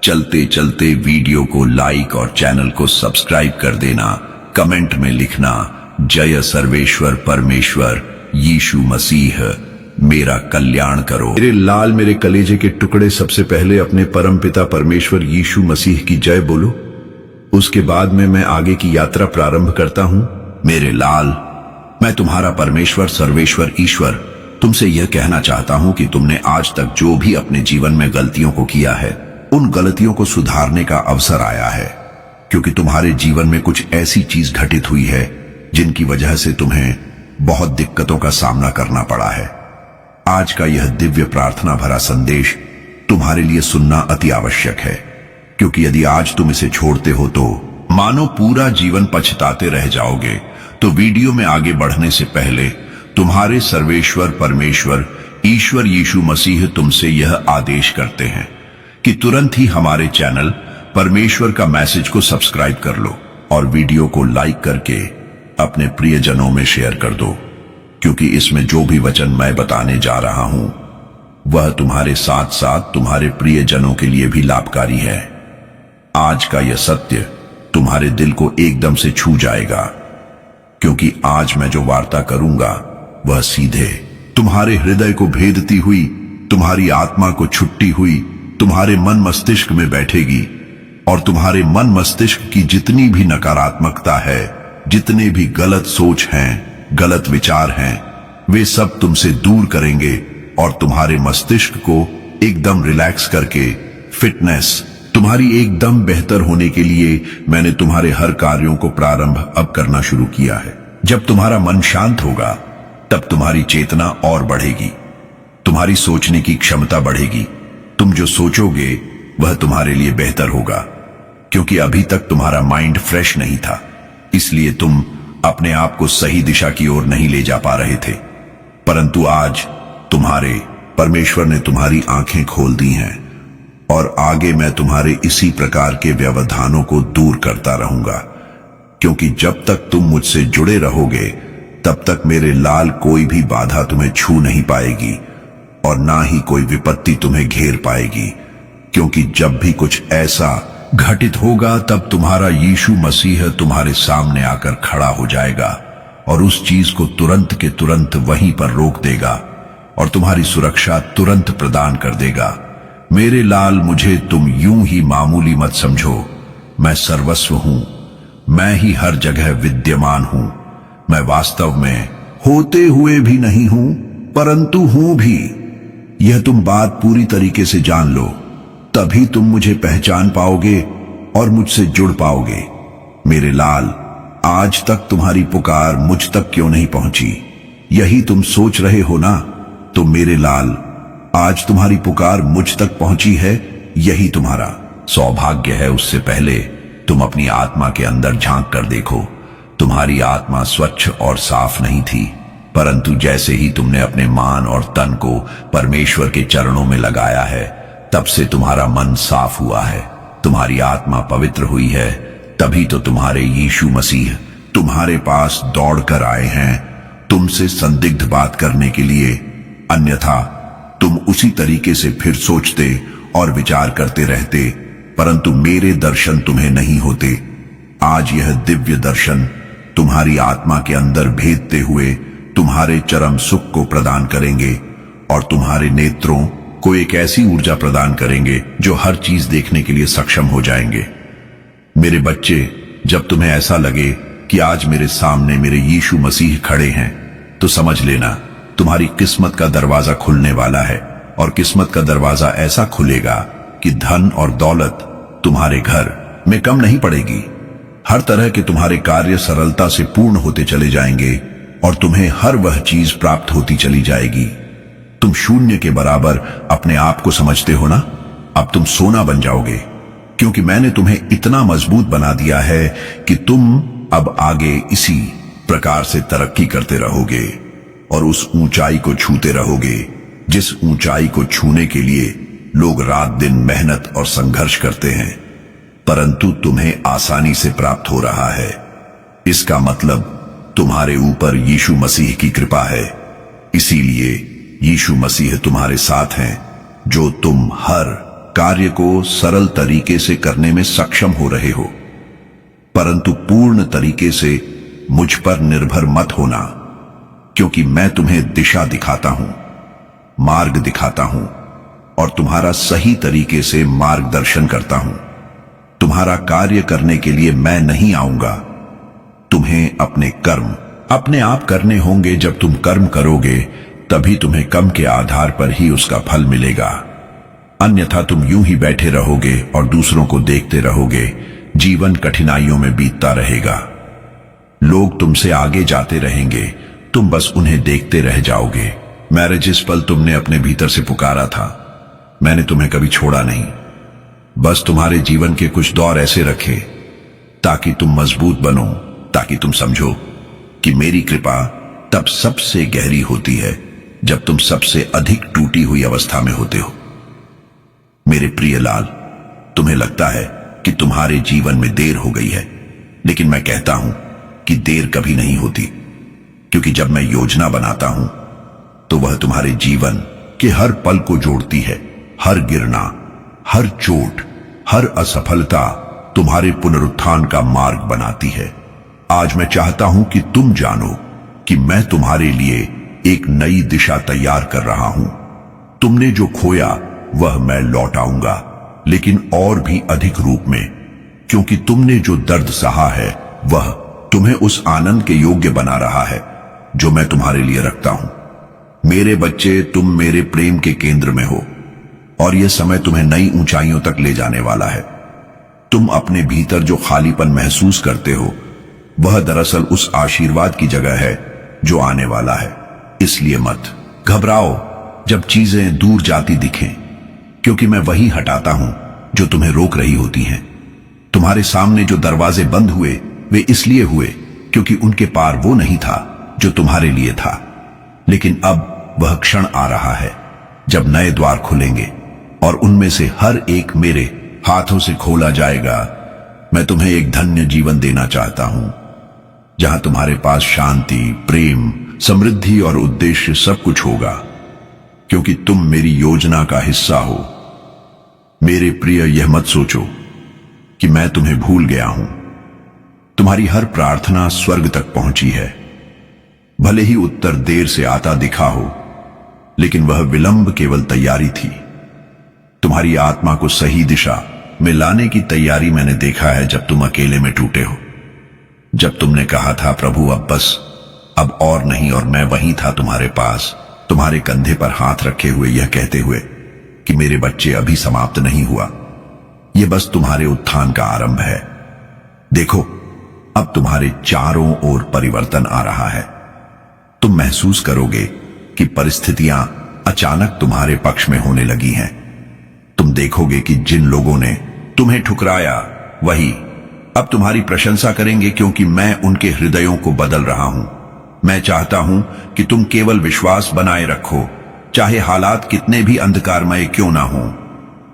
Speaker 1: चलते चलते वीडियो को लाइक और चैनल को सब्सक्राइब कर देना। कमेंट में लिखना, जय सर्वेश्वर परमेश्वर यीशु मसीह मेरा कल्याण करो। मेरे लाल, मेरे कलेजे के टुकड़े, सबसे पहले अपने परमपिता परमेश्वर यीशु मसीह की जय बोलो। उसके बाद में मैं आगे की यात्रा प्रारंभ करता हूं। मेरे लाल, मैं तुम्हारा परमेश्वर सर्वेश्वर ईश्वर तुमसे यह कहना चाहता हूं कि तुमने आज तक जो भी अपने जीवन में गलतियों को किया है, उन गलतियों को सुधारने का अवसर आया है। क्योंकि तुम्हारे जीवन में कुछ ऐसी चीज घटित हुई है जिनकी वजह से तुम्हें बहुत दिक्कतों का सामना करना पड़ा है। आज का यह दिव्य प्रार्थना भरा संदेश तुम्हारे लिए सुनना अति आवश्यक है, क्योंकि यदि आज तुम इसे छोड़ते हो तो मानो पूरा जीवन पछताते रह जाओगे। तो वीडियो में आगे बढ़ने से पहले तुम्हारे सर्वेश्वर परमेश्वर ईश्वर यीशु मसीह तुमसे यह आदेश करते हैं कि तुरंत ही हमारे चैनल परमेश्वर का मैसेज को सब्सक्राइब कर लो और वीडियो को लाइक करके अपने प्रियजनों में शेयर कर दो, क्योंकि इसमें जो भी वचन मैं बताने जा रहा हूं वह तुम्हारे साथ साथ तुम्हारे प्रियजनों के लिए भी लाभकारी है। आज का यह सत्य तुम्हारे दिल को एकदम से छू जाएगा, क्योंकि आज मैं जो वार्ता करूंगा वह सीधे तुम्हारे हृदय को भेदती हुई, तुम्हारी आत्मा को छुट्टी हुई, तुम्हारे मन मस्तिष्क में बैठेगी और तुम्हारे मन मस्तिष्क की जितनी भी नकारात्मकता है, जितने भी गलत सोच हैं, गलत विचार हैं, वे सब तुमसे दूर करेंगे और तुम्हारे मस्तिष्क को एकदम रिलैक्स करके फिटनेस तुम्हारी एकदम बेहतर होने के लिए मैंने तुम्हारे हर कार्यों को प्रारंभ अब करना शुरू किया है। जब तुम्हारा मन शांत होगा तब तुम्हारी चेतना और बढ़ेगी, तुम्हारी सोचने की क्षमता बढ़ेगी। तुम जो सोचोगे वह तुम्हारे लिए बेहतर होगा, क्योंकि अभी तक तुम्हारा माइंड फ्रेश नहीं था, इसलिए तुम अपने आप को सही दिशा की ओर नहीं ले जा पा रहे थे। परंतु आज तुम्हारे परमेश्वर ने तुम्हारी आंखें खोल दी हैं और आगे मैं तुम्हारे इसी प्रकार के व्यवधानों को दूर करता रहूंगा, क्योंकि जब तक तुम मुझसे जुड़े रहोगे तब तक मेरे लाल कोई भी बाधा तुम्हें छू नहीं पाएगी और ना ही कोई विपत्ति तुम्हें घेर पाएगी, क्योंकि जब भी कुछ ऐसा घटित होगा तब तुम्हारा यीशु मसीह तुम्हारे सामने आकर खड़ा हो जाएगा और उस चीज को तुरंत के तुरंत वहीं पर रोक देगा और तुम्हारी सुरक्षा तुरंत प्रदान कर देगा। मेरे लाल, मुझे तुम यूं ही मामूली मत समझो। मैं सर्वस्व हूं, मैं ही हर जगह विद्यमान हूं। मैं वास्तव में होते हुए भी नहीं हूं, परंतु हूं भी। यह तुम बात पूरी तरीके से जान लो, तभी तुम मुझे पहचान पाओगे और मुझसे जुड़ पाओगे। मेरे लाल, आज तक तुम्हारी पुकार मुझ तक क्यों नहीं पहुंची, यही तुम सोच रहे हो ना? तो मेरे लाल, आज तुम्हारी पुकार मुझ तक पहुंची है, यही तुम्हारा सौभाग्य है। उससे पहले तुम अपनी आत्मा के अंदर झांक कर देखो। तुम्हारी आत्मा स्वच्छ और साफ नहीं थी, परंतु जैसे ही तुमने अपने मान और तन को परमेश्वर के चरणों में लगाया है, तब से तुम्हारा मन साफ हुआ है, तुम्हारी आत्मा पवित्र हुई है। तभी तो तुम्हारे यीशु मसीह तुम्हारे पास दौड़ कर आए हैं, तुमसे संदिग्ध बात करने के लिए। अन्यथा तुम उसी तरीके से फिर सोचते और विचार करते रहते, परंतु मेरे दर्शन तुम्हें नहीं होते। आज यह दिव्य दर्शन तुम्हारी आत्मा के अंदर भेदते हुए तुम्हारे चरम सुख को प्रदान करेंगे और तुम्हारे नेत्रों को एक ऐसी ऊर्जा प्रदान करेंगे जो हर चीज देखने के लिए सक्षम हो जाएंगे। मेरे बच्चे, जब तुम्हें ऐसा लगे कि आज मेरे सामने मेरे यीशु मसीह खड़े हैं, तो समझ लेना तुम्हारी किस्मत का दरवाजा खुलने वाला है और किस्मत का दरवाजा ऐसा खुलेगा कि धन और दौलत तुम्हारे घर में कम नहीं पड़ेगी। हर तरह के तुम्हारे कार्य सरलता से पूर्ण होते चले जाएंगे और तुम्हें हर वह चीज प्राप्त होती चली जाएगी। तुम शून्य के बराबर अपने आप को समझते हो ना? अब तुम सोना बन जाओगे, क्योंकि मैंने तुम्हें इतना मजबूत बना दिया है कि तुम अब आगे इसी प्रकार से तरक्की करते रहोगे और उस ऊंचाई को छूते रहोगे जिस ऊंचाई को छूने के लिए लोग रात दिन मेहनत और संघर्ष करते हैं, परंतु तुम्हें आसानी से प्राप्त हो रहा है। इसका मतलब तुम्हारे ऊपर यीशु मसीह की कृपा है। इसीलिए यीशु मसीह तुम्हारे साथ हैं, जो तुम हर कार्य को सरल तरीके से करने में सक्षम हो रहे हो। परंतु पूर्ण तरीके से मुझ पर निर्भर मत होना, क्योंकि मैं तुम्हें दिशा दिखाता हूं, मार्ग दिखाता हूं और तुम्हारा सही तरीके से मार्गदर्शन करता हूं। तुम्हारा कार्य करने के लिए मैं नहीं आऊंगा, तुम्हें अपने कर्म अपने आप करने होंगे। जब तुम कर्म करोगे तभी तुम्हें कर्म के आधार पर ही उसका फल मिलेगा, अन्यथा तुम यूं ही बैठे रहोगे और दूसरों को देखते रहोगे। जीवन कठिनाइयों में बीतता रहेगा, लोग तुमसे आगे जाते रहेंगे, तुम बस उन्हें देखते रह जाओगे। मैंने जिस पल तुमने अपने भीतर से पुकारा था, मैंने तुम्हें कभी छोड़ा नहीं। बस तुम्हारे जीवन के कुछ दौर ऐसे रखे ताकि तुम मजबूत बनो, ताकि तुम समझो कि मेरी कृपा तब सबसे गहरी होती है जब तुम सबसे अधिक टूटी हुई अवस्था में होते हो। मेरे प्रिय लाल, तुम्हें लगता है कि तुम्हारे जीवन में देर हो गई है, लेकिन मैं कहता हूं कि देर कभी नहीं होती, क्योंकि जब मैं योजना बनाता हूं तो वह तुम्हारे जीवन के हर पल को जोड़ती है। हर गिरना, हर चोट, हर असफलता तुम्हारे पुनरुत्थान का मार्ग बनाती है। आज मैं चाहता हूं कि तुम जानो कि मैं तुम्हारे लिए एक नई दिशा तैयार कर रहा हूं। तुमने जो खोया वह मैं लौटाऊंगा, लेकिन और भी अधिक रूप में, क्योंकि तुमने जो दर्द सहा है वह तुम्हें उस आनंद के योग्य बना रहा है जो मैं तुम्हारे लिए रखता हूं। मेरे बच्चे, तुम मेरे प्रेम के केंद्र में हो और यह समय तुम्हें नई ऊंचाइयों तक ले जाने वाला है। तुम अपने भीतर जो खालीपन महसूस करते हो वह दरअसल उस आशीर्वाद की जगह है जो आने वाला है। इसलिए मत घबराओ जब चीजें दूर जाती दिखें, क्योंकि मैं वही हटाता हूं जो तुम्हें रोक रही होती हैं। तुम्हारे सामने जो दरवाजे बंद हुए वे इसलिए हुए क्योंकि उनके पार वो नहीं था जो तुम्हारे लिए था। लेकिन अब वह क्षण आ रहा है जब नए द्वार खुलेंगे और उनमें से हर एक मेरे हाथों से खोला जाएगा। मैं तुम्हें एक धन्य जीवन देना चाहता हूं, जहां तुम्हारे पास शांति, प्रेम, समृद्धि और उद्देश्य सब कुछ होगा, क्योंकि तुम मेरी योजना का हिस्सा हो। मेरे प्रिय, यह मत सोचो कि मैं तुम्हें भूल गया हूं। तुम्हारी हर प्रार्थना स्वर्ग तक पहुंची है। भले ही उत्तर देर से आता दिखा हो, लेकिन वह विलंब केवल तैयारी थी। तुम्हारी आत्मा को सही दिशा में लाने की तैयारी मैंने देखा है जब तुम अकेले में टूटे हो। जब तुमने कहा था, प्रभु अब बस, अब और नहीं, और मैं वहीं था तुम्हारे पास, तुम्हारे कंधे पर हाथ रखे हुए, यह कहते हुए कि मेरे बच्चे अभी समाप्त नहीं हुआ, यह बस तुम्हारे उत्थान का आरंभ है। देखो, अब तुम्हारे चारों ओर परिवर्तन आ रहा है। तुम महसूस करोगे कि परिस्थितियां अचानक तुम्हारे पक्ष में होने लगी हैं। तुम देखोगे कि जिन लोगों ने तुम्हें ठुकराया वही अब तुम्हारी प्रशंसा करेंगे, क्योंकि मैं उनके हृदयों को बदल रहा हूं। मैं चाहता हूं कि तुम केवल विश्वास बनाए रखो, चाहे हालात कितने भी अंधकारमय क्यों ना हो,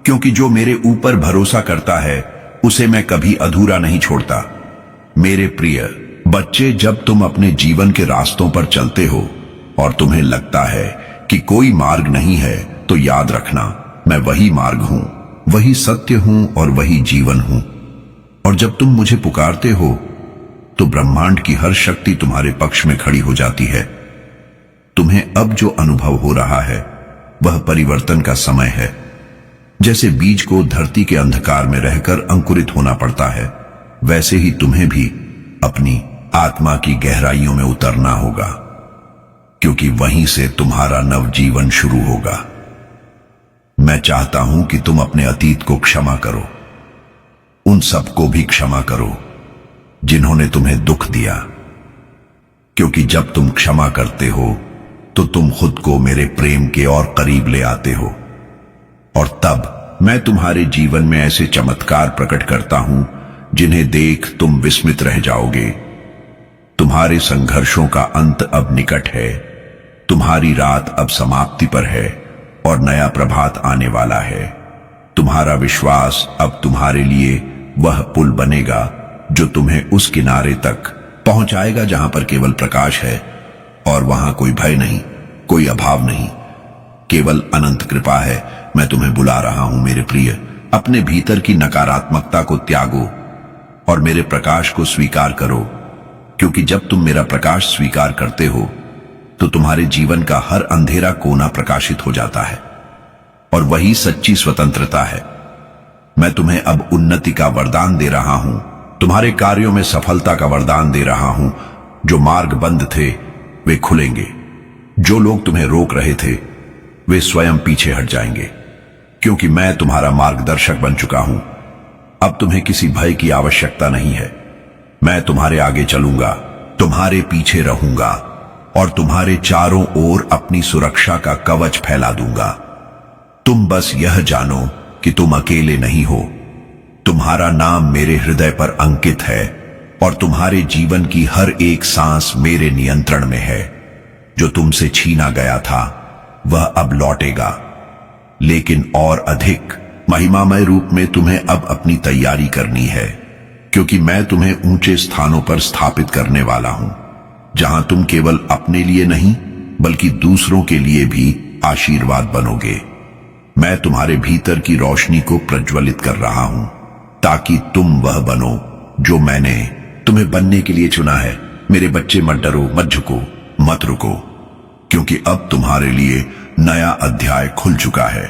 Speaker 1: क्योंकि जो मेरे ऊपर भरोसा करता है उसे मैं कभी अधूरा नहीं छोड़ता। मेरे प्रिय बच्चे, जब तुम अपने जीवन के रास्तों पर चलते हो और तुम्हें लगता है कि कोई मार्ग नहीं है, तो याद रखना, मैं वही मार्ग हूं, वही सत्य हूं और वही जीवन हूं। और जब तुम मुझे पुकारते हो तो ब्रह्मांड की हर शक्ति तुम्हारे पक्ष में खड़ी हो जाती है। तुम्हें अब जो अनुभव हो रहा है वह परिवर्तन का समय है। जैसे बीज को धरती के अंधकार में रहकर अंकुरित होना पड़ता है, वैसे ही तुम्हें भी अपनी आत्मा की गहराइयों में उतरना होगा, क्योंकि वहीं से तुम्हारा नवजीवन शुरू होगा। मैं चाहता हूं कि तुम अपने अतीत को क्षमा करो, उन सबको भी क्षमा करो जिन्होंने तुम्हें दुख दिया, क्योंकि जब तुम क्षमा करते हो तो तुम खुद को मेरे प्रेम के और करीब ले आते हो, और तब मैं तुम्हारे जीवन में ऐसे चमत्कार प्रकट करता हूं जिन्हें देख तुम विस्मित रह जाओगे। तुम्हारे संघर्षों का अंत अब निकट है, तुम्हारी रात अब समाप्ति पर है और नया प्रभात आने वाला है। तुम्हारा विश्वास अब तुम्हारे लिए वह पुल बनेगा जो तुम्हें उस किनारे तक पहुंचाएगा जहां पर केवल प्रकाश है और वहां कोई भय नहीं, कोई अभाव नहीं, केवल अनंत कृपा है। मैं तुम्हें बुला रहा हूं मेरे प्रिय, अपने भीतर की नकारात्मकता को त्यागो और मेरे प्रकाश को स्वीकार करो, क्योंकि जब तुम मेरा प्रकाश स्वीकार करते हो तो तुम्हारे जीवन का हर अंधेरा कोना प्रकाशित हो जाता है, और वही सच्ची स्वतंत्रता है। मैं तुम्हें अब उन्नति का वरदान दे रहा हूं, तुम्हारे कार्यों में सफलता का वरदान दे रहा हूं। जो मार्ग बंद थे वे खुलेंगे, जो लोग तुम्हें रोक रहे थे वे स्वयं पीछे हट जाएंगे, क्योंकि मैं तुम्हारा मार्गदर्शक बन चुका हूं। अब तुम्हें किसी भय की आवश्यकता नहीं है। मैं तुम्हारे आगे चलूंगा, तुम्हारे पीछे रहूंगा और तुम्हारे चारों ओर अपनी सुरक्षा का कवच फैला दूंगा। तुम बस यह जानो कि तुम अकेले नहीं हो। तुम्हारा नाम मेरे हृदय पर अंकित है और तुम्हारे जीवन की हर एक सांस मेरे नियंत्रण में है। जो तुमसे छीना गया था वह अब लौटेगा, लेकिन और अधिक महिमामय रूप में तुम्हें अब अपनी तैयारी करनी है, क्योंकि मैं तुम्हें ऊंचे स्थानों पर स्थापित करने वाला हूं, जहां तुम केवल अपने लिए नहीं बल्कि दूसरों के लिए भी आशीर्वाद बनोगे। मैं तुम्हारे भीतर की रोशनी को प्रज्वलित कर रहा हूं, ताकि तुम वह बनो जो मैंने तुम्हें बनने के लिए चुना है। मेरे बच्चे, मत डरो, मत झुको, मत रुको, क्योंकि अब तुम्हारे लिए नया अध्याय खुल चुका है।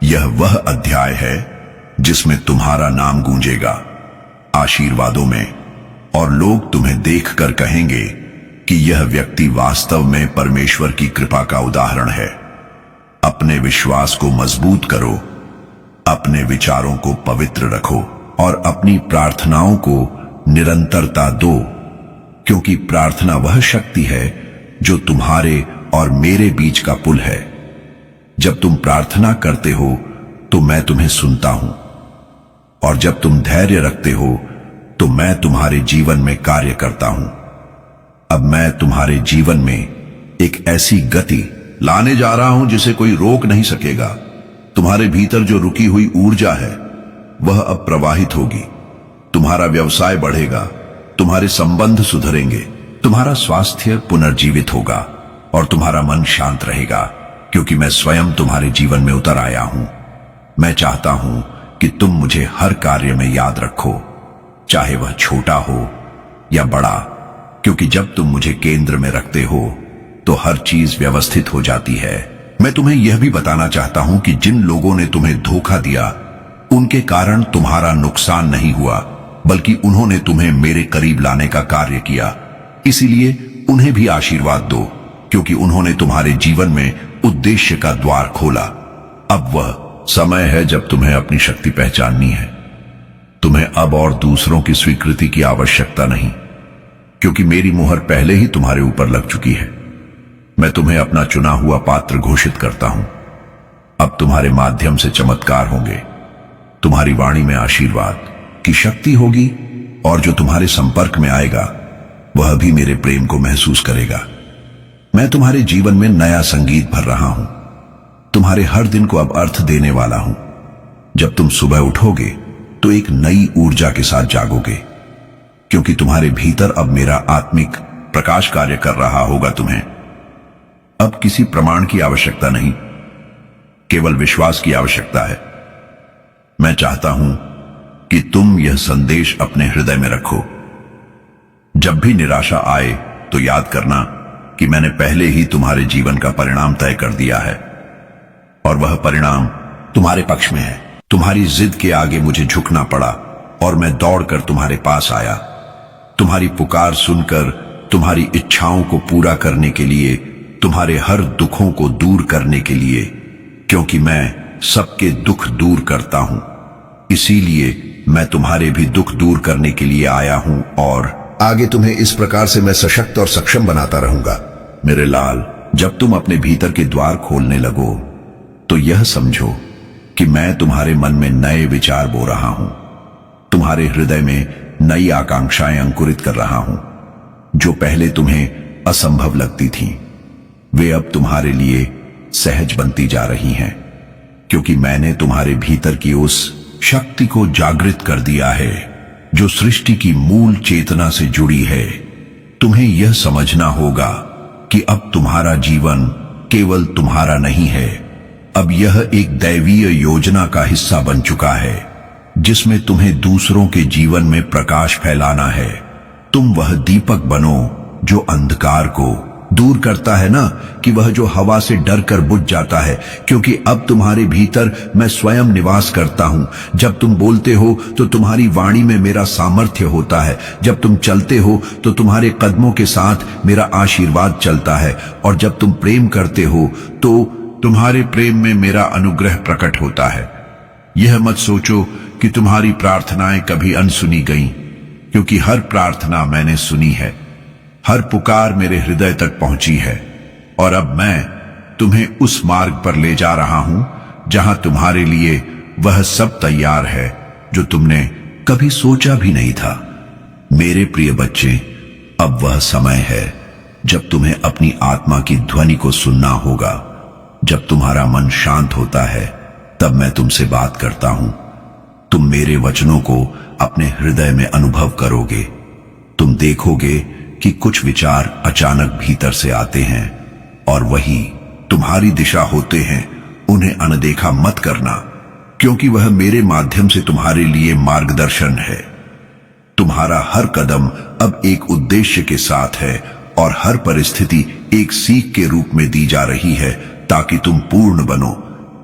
Speaker 1: यह वह अध्याय है जिसमें तुम्हारा नाम गूंजेगा आशीर्वादों में, और लोग तुम्हें देखकर कहेंगे कि यह व्यक्ति वास्तव में परमेश्वर की कृपा का उदाहरण है। अपने विश्वास को मजबूत करो, अपने विचारों को पवित्र रखो और अपनी प्रार्थनाओं को निरंतरता दो, क्योंकि प्रार्थना वह शक्ति है जो तुम्हारे और मेरे बीच का पुल है। जब तुम प्रार्थना करते हो तो मैं तुम्हें सुनता हूं, और जब तुम धैर्य रखते हो तो मैं तुम्हारे जीवन में कार्य करता हूं। अब मैं तुम्हारे जीवन में एक ऐसी गति लाने जा रहा हूं जिसे कोई रोक नहीं सकेगा। तुम्हारे भीतर जो रुकी हुई ऊर्जा है वह अब प्रवाहित होगी। तुम्हारा व्यवसाय बढ़ेगा, तुम्हारे संबंध सुधरेंगे, तुम्हारा स्वास्थ्य पुनर्जीवित होगा और तुम्हारा मन शांत रहेगा, क्योंकि मैं स्वयं तुम्हारे जीवन में उतर आया हूं। मैं चाहता हूं कि तुम मुझे हर कार्य में याद रखो, चाहे वह छोटा हो या बड़ा, क्योंकि जब तुम मुझे केंद्र में रखते हो तो हर चीज व्यवस्थित हो जाती है। मैं तुम्हें यह भी बताना चाहता हूं कि जिन लोगों ने तुम्हें धोखा दिया उनके कारण तुम्हारा नुकसान नहीं हुआ, बल्कि उन्होंने तुम्हें मेरे करीब लाने का कार्य किया। इसीलिए उन्हें भी आशीर्वाद दो, क्योंकि उन्होंने तुम्हारे जीवन में उद्देश्य का द्वार खोला। अब वह समय है जब तुम्हें अपनी शक्ति पहचाननी है। तुम्हें अब और दूसरों की स्वीकृति की आवश्यकता नहीं, क्योंकि मेरी मुहर पहले ही तुम्हारे ऊपर लग चुकी है। मैं तुम्हें अपना चुना हुआ पात्र घोषित करता हूं। अब तुम्हारे माध्यम से चमत्कार होंगे, तुम्हारी वाणी में आशीर्वाद की शक्ति होगी, और जो तुम्हारे संपर्क में आएगा वह भी मेरे प्रेम को महसूस करेगा। मैं तुम्हारे जीवन में नया संगीत भर रहा हूं, तुम्हारे हर दिन को अब अर्थ देने वाला हूं। जब तुम सुबह उठोगे तो एक नई ऊर्जा के साथ जागोगे, क्योंकि तुम्हारे भीतर अब मेरा आत्मिक प्रकाश कार्य कर रहा होगा। तुम्हें अब किसी प्रमाण की आवश्यकता नहीं, केवल विश्वास की आवश्यकता है। मैं चाहता हूं कि तुम यह संदेश अपने हृदय में रखो। जब भी निराशा आए तो याद करना कि मैंने पहले ही तुम्हारे जीवन का परिणाम तय कर दिया है, और वह परिणाम तुम्हारे पक्ष में है। तुम्हारी जिद के आगे मुझे झुकना पड़ा और मैं दौड़कर तुम्हारे पास आया, तुम्हारी पुकार सुनकर, तुम्हारी इच्छाओं को पूरा करने के लिए, तुम्हारे हर दुखों को दूर करने के लिए, क्योंकि मैं सबके दुख दूर करता हूं। इसीलिए मैं तुम्हारे भी दुख दूर करने के लिए आया हूं, और आगे तुम्हें इस प्रकार से मैं सशक्त और सक्षम बनाता रहूंगा। मेरे लाल, जब तुम अपने भीतर के द्वार खोलने लगो तो यह समझो कि मैं तुम्हारे मन में नए विचार बो रहा हूं, तुम्हारे हृदय में नई आकांक्षाएं अंकुरित कर रहा हूं। जो पहले तुम्हें असंभव लगती थीं, वे अब तुम्हारे लिए सहज बनती जा रही हैं, क्योंकि मैंने तुम्हारे भीतर की उस शक्ति को जागृत कर दिया है जो सृष्टि की मूल चेतना से जुड़ी है। तुम्हें यह समझना होगा कि अब तुम्हारा जीवन केवल तुम्हारा नहीं है, अब यह एक दैवीय योजना का हिस्सा बन चुका है, जिसमें तुम्हें दूसरों के जीवन में प्रकाश फैलाना है। तुम वह दीपक बनो जो अंधकार को दूर करता है ना, कि वह जो हवा से डर कर बुझ जाता है, क्योंकि अब तुम्हारे भीतर मैं स्वयं निवास करता हूं। जब तुम बोलते हो तो तुम्हारी वाणी में मेरा सामर्थ्य होता है, जब तुम चलते हो तो तुम्हारे कदमों के साथ मेरा आशीर्वाद चलता है, और जब तुम प्रेम करते हो तो तुम्हारे प्रेम में मेरा अनुग्रह प्रकट होता है। यह मत सोचो कि तुम्हारी प्रार्थनाएं कभी अनसुनी गईं, क्योंकि हर प्रार्थना मैंने सुनी है, हर पुकार मेरे हृदय तक पहुंची है, और अब मैं तुम्हें उस मार्ग पर ले जा रहा हूं जहां तुम्हारे लिए वह सब तैयार है जो तुमने कभी सोचा भी नहीं था। मेरे प्रिय बच्चे, अब वह समय है जब तुम्हें अपनी आत्मा की ध्वनि को सुनना होगा। जब तुम्हारा मन शांत होता है तब मैं तुमसे बात करता हूं। तुम मेरे वचनों को अपने हृदय में अनुभव करोगे। तुम देखोगे कि कुछ विचार अचानक भीतर से आते हैं और वही तुम्हारी दिशा होते हैं। उन्हें अनदेखा मत करना, क्योंकि वह मेरे माध्यम से तुम्हारे लिए मार्गदर्शन है। तुम्हारा हर कदम अब एक उद्देश्य के साथ है और हर परिस्थिति एक सीख के रूप में दी जा रही है, ताकि तुम पूर्ण बनो,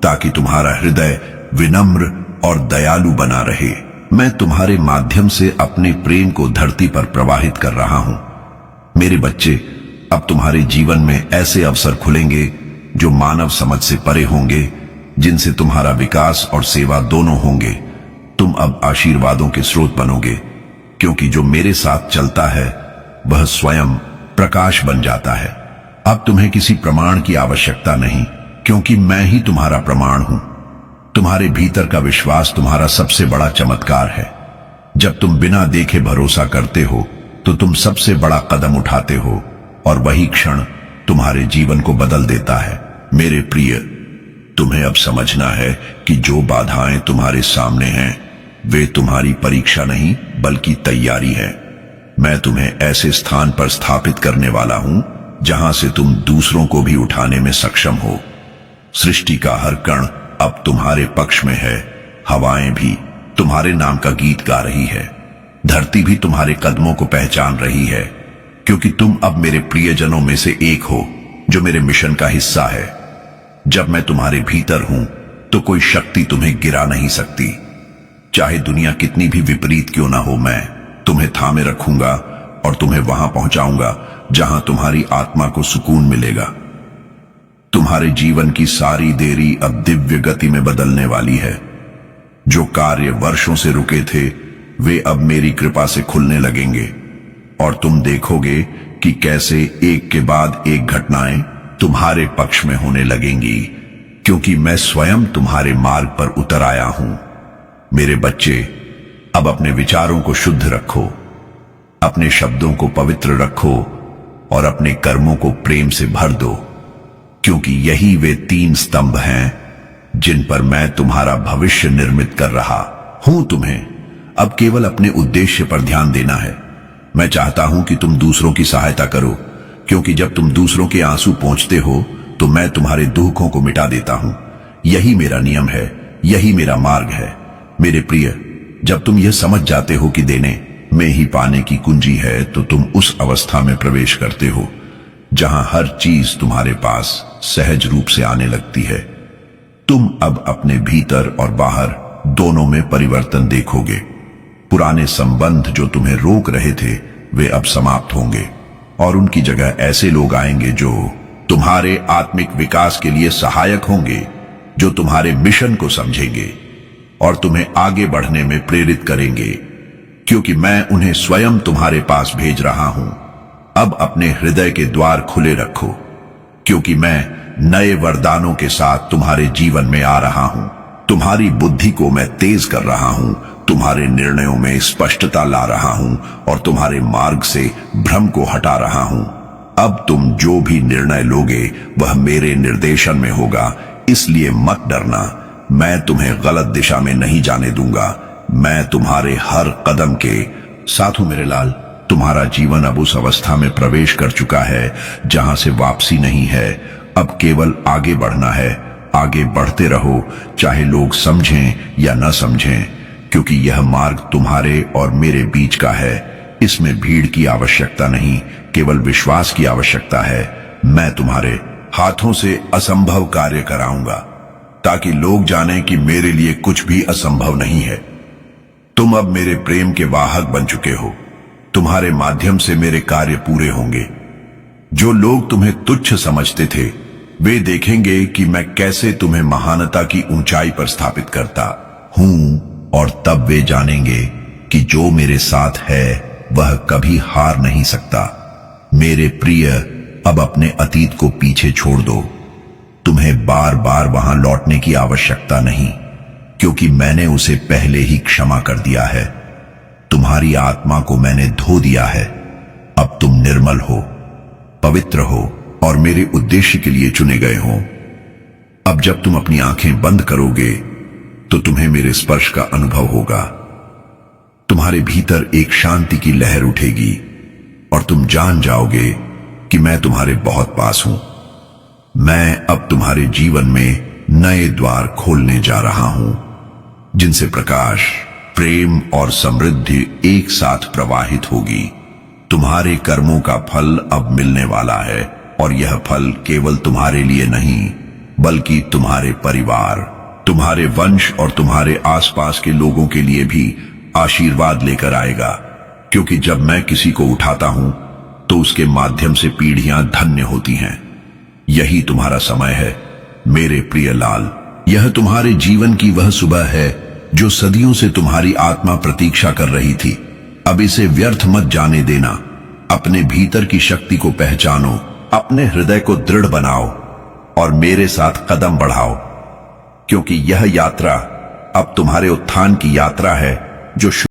Speaker 1: ताकि तुम्हारा हृदय विनम्र और दयालु बना रहे। मैं तुम्हारे माध्यम से अपने प्रेम को धरती पर प्रवाहित कर रहा हूं। मेरे बच्चे, अब तुम्हारे जीवन में ऐसे अवसर खुलेंगे जो मानव समझ से परे होंगे, जिनसे तुम्हारा विकास और सेवा दोनों होंगे। तुम अब आशीर्वादों के स्रोत बनोगे, क्योंकि जो मेरे साथ चलता है वह स्वयं प्रकाश बन जाता है। अब तुम्हें किसी प्रमाण की आवश्यकता नहीं, क्योंकि मैं ही तुम्हारा प्रमाण हूं। तुम्हारे भीतर का विश्वास तुम्हारा सबसे बड़ा चमत्कार है। जब तुम बिना देखे भरोसा करते हो तो तुम सबसे बड़ा कदम उठाते हो, और वही क्षण तुम्हारे जीवन को बदल देता है। मेरे प्रिय, तुम्हें अब समझना है कि जो बाधाएं तुम्हारे सामने हैं वे तुम्हारी परीक्षा नहीं बल्कि तैयारी है। मैं तुम्हें ऐसे स्थान पर स्थापित करने वाला हूं जहां से तुम दूसरों को भी उठाने में सक्षम हो। सृष्टि का हर कण अब तुम्हारे पक्ष में है। हवाएं भी तुम्हारे नाम का गीत गा रही है। धरती भी तुम्हारे कदमों को पहचान रही है, क्योंकि तुम अब मेरे प्रियजनों में से एक हो जो मेरे मिशन का हिस्सा है। जब मैं तुम्हारे भीतर हूं तो कोई शक्ति तुम्हें गिरा नहीं सकती। चाहे दुनिया कितनी भी विपरीत क्यों ना हो, मैं तुम्हें थामे रखूंगा और तुम्हें वहां पहुंचाऊंगा जहां तुम्हारी आत्मा को सुकून मिलेगा। तुम्हारे जीवन की सारी देरी अब दिव्य गति में बदलने वाली है। जो कार्य वर्षों से रुके थे वे अब मेरी कृपा से खुलने लगेंगे, और तुम देखोगे कि कैसे एक के बाद एक घटनाएं तुम्हारे पक्ष में होने लगेंगी, क्योंकि मैं स्वयं तुम्हारे मार्ग पर उतर आया हूं। मेरे बच्चे, अब अपने विचारों को शुद्ध रखो, अपने शब्दों को पवित्र रखो और अपने कर्मों को प्रेम से भर दो, क्योंकि यही वे 3 स्तंभ हैं जिन पर मैं तुम्हारा भविष्य निर्मित कर रहा हूं। तुम्हें अब केवल अपने उद्देश्य पर ध्यान देना है। मैं चाहता हूं कि तुम दूसरों की सहायता करो, क्योंकि जब तुम दूसरों के आंसू पोंछते हो तो मैं तुम्हारे दुखों को मिटा देता हूं। यही मेरा नियम है, यही मेरा मार्ग है। मेरे प्रिय, जब तुम यह समझ जाते हो कि देने में ही पाने की कुंजी है, तो तुम उस अवस्था में प्रवेश करते हो जहां हर चीज तुम्हारे पास सहज रूप से आने लगती है। तुम अब अपने भीतर और बाहर दोनों में परिवर्तन देखोगे। पुराने संबंध जो तुम्हें रोक रहे थे वे अब समाप्त होंगे, और उनकी जगह ऐसे लोग आएंगे जो तुम्हारे आत्मिक विकास के लिए सहायक होंगे, जो तुम्हारे मिशन को समझेंगे और तुम्हें आगे बढ़ने में प्रेरित करेंगे, क्योंकि मैं उन्हें स्वयं तुम्हारे पास भेज रहा हूं। अब अपने हृदय के द्वार खुले रखो, क्योंकि मैं नए वरदानों के साथ तुम्हारे जीवन में आ रहा हूं। तुम्हारी बुद्धि को मैं तेज कर रहा हूं, तुम्हारे निर्णयों में स्पष्टता ला रहा हूं और तुम्हारे मार्ग से भ्रम को हटा रहा हूं। अब तुम जो भी निर्णय लोगे वह मेरे निर्देशन में होगा, इसलिए मत डरना। मैं तुम्हें गलत दिशा में नहीं जाने दूंगा। मैं तुम्हारे हर कदम के साथ हूं मेरे लाल। तुम्हारा जीवन अब उस अवस्था में प्रवेश कर चुका है जहां से वापसी नहीं है। अब केवल आगे बढ़ना है। आगे बढ़ते रहो, चाहे लोग समझें या न समझें, क्योंकि यह मार्ग तुम्हारे और मेरे बीच का है। इसमें भीड़ की आवश्यकता नहीं, केवल विश्वास की आवश्यकता है। मैं तुम्हारे हाथों से असंभव कार्य कराऊंगा, ताकि लोग जानें कि मेरे लिए कुछ भी असंभव नहीं है। तुम अब मेरे प्रेम के वाहक बन चुके हो। तुम्हारे माध्यम से मेरे कार्य पूरे होंगे। जो लोग तुम्हें तुच्छ समझते थे वे देखेंगे कि मैं कैसे तुम्हें महानता की ऊंचाई पर स्थापित करता हूं, और तब वे जानेंगे कि जो मेरे साथ है वह कभी हार नहीं सकता। मेरे प्रिय, अब अपने अतीत को पीछे छोड़ दो। तुम्हें बार बार वहां लौटने की आवश्यकता नहीं, क्योंकि मैंने उसे पहले ही क्षमा कर दिया है। तुम्हारी आत्मा को मैंने धो दिया है। अब तुम निर्मल हो, पवित्र हो और मेरे उद्देश्य के लिए चुने गए हो। अब जब तुम अपनी आंखें बंद करोगे तो तुम्हें मेरे स्पर्श का अनुभव होगा। तुम्हारे भीतर एक शांति की लहर उठेगी और तुम जान जाओगे कि मैं तुम्हारे बहुत पास हूं। मैं अब तुम्हारे जीवन में नए द्वार खोलने जा रहा हूं, जिनसे प्रकाश, प्रेम और समृद्धि एक साथ प्रवाहित होगी। तुम्हारे कर्मों का फल अब मिलने वाला है और यह फल केवल तुम्हारे लिए नहीं बल्कि तुम्हारे परिवार, तुम्हारे वंश और तुम्हारे आसपास के लोगों के लिए भी आशीर्वाद लेकर आएगा। क्योंकि जब मैं किसी को उठाता हूं तो उसके माध्यम से पीढ़ियां धन्य होती हैं। यही तुम्हारा समय है मेरे प्रिय लाल। यह तुम्हारे जीवन की वह सुबह है जो सदियों से तुम्हारी आत्मा प्रतीक्षा कर रही थी। अब इसे व्यर्थ मत जाने देना। अपने भीतर की शक्ति को पहचानो, अपने हृदय को दृढ़ बनाओ और मेरे साथ कदम बढ़ाओ, क्योंकि यह यात्रा अब तुम्हारे उत्थान की यात्रा है जो